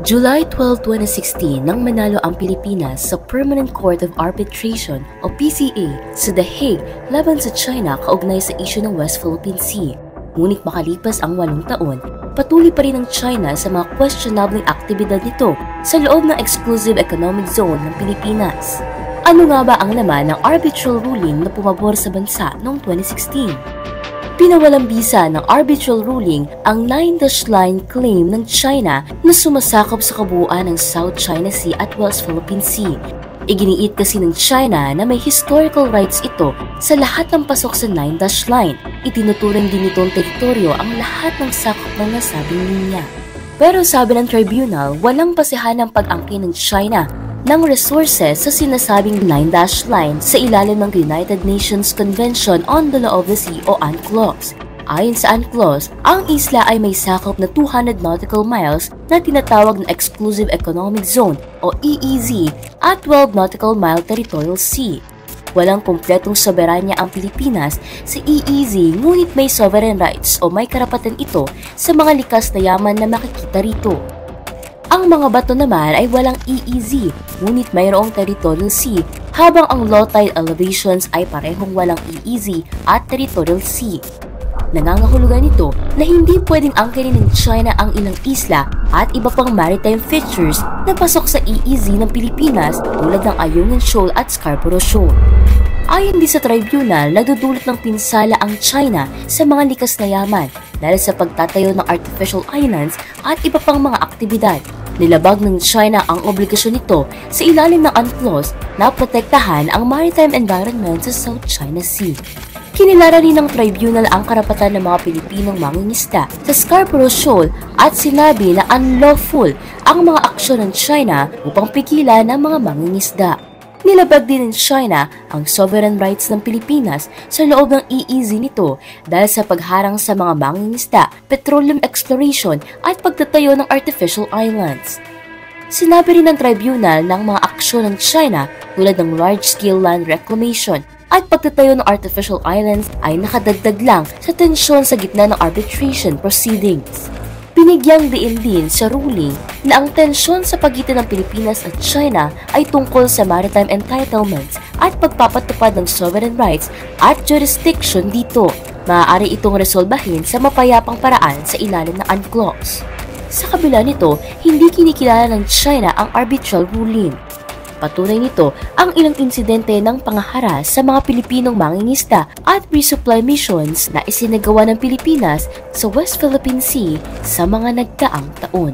July 12, 2016 nang manalo ang Pilipinas sa Permanent Court of Arbitration o PCA sa The Hague laban sa China kaugnay sa isyu ng West Philippine Sea. Ngunit makalipas ang 8 taon, patuloy pa rin ang China sa mga questionable aktibidad nito sa loob ng Exclusive Economic Zone ng Pilipinas. Ano nga ba ang laman ng arbitral ruling na pumabor sa bansa noong 2016? Pinawalang bisa ng arbitral ruling ang 9-dash line claim ng China na sumasakop sa kabuuan ng South China Sea at West Philippine Sea. Iginiit kasi ng China na may historical rights ito sa lahat ng pasok sa 9-dash line. Itinuturing din nitong teritoryo ang lahat ng sakop ng nasabing linya. Pero sabi ng tribunal, walang basehan ng pag-angkin ng China ng resources sa sinasabing 9-dash line sa ilalim ng United Nations Convention on the Law of the Sea o UNCLOS. Ayon sa UNCLOS, ang isla ay may sakop na 200 nautical miles na tinatawag na Exclusive Economic Zone o EEZ at 12 nautical mile territorial sea. Walang kumpletong soberanya ang Pilipinas sa EEZ, ngunit may sovereign rights o may karapatan ito sa mga likas na yaman na makikita rito. Ang mga bato naman ay walang EEZ, ngunit mayroong territorial sea, habang ang low tide elevations ay parehong walang EEZ at territorial sea. Nangangahulugan nito na hindi pwedeng angkinin ng China ang ilang isla at iba pang maritime features na pasok sa EEZ ng Pilipinas tulad ng Ayungin Shoal at Scarborough Shoal. Ayon din sa tribunal, nagdudulot ng pinsala ang China sa mga likas na yaman dahil sa pagtatayo ng artificial islands at iba pang mga aktibidad. Nilabag ng China ang obligasyon nito sa ilalim ng UNCLOS na protektahan ang maritime environment sa South China Sea. Kinilara rin ng tribunal ang karapatan ng mga Pilipinong mangingisda sa Scarborough Shoal at sinabi na unlawful ang mga aksyon ng China upang pigilan ang mga mangingisda. Nilabag din ng China ang sovereign rights ng Pilipinas sa loob ng EEZ nito dahil sa pagharang sa mga mangingisda, petroleum exploration at pagtatayo ng artificial islands. Sinabi rin ng tribunal ng mga aksyon ng China tulad ng large-scale land reclamation at pagtatayo ng artificial islands ay nakadagdag lang sa tensyon sa gitna ng arbitration proceedings. Binigyang diin din sa ruling na ang tensyon sa pagitan ng Pilipinas at China ay tungkol sa maritime entitlements at pagpapatupad ng sovereign rights at jurisdiction dito. Maaari itong resolbahin sa mapayapang paraan sa ilalim ng UNCLOS. Sa kabila nito, hindi kinikilala ng China ang arbitral ruling. Patunay nito ang ilang insidente ng pangaharas sa mga Pilipinong mangingisda at resupply missions na isinagawa ng Pilipinas sa West Philippine Sea sa mga nagdaang taon.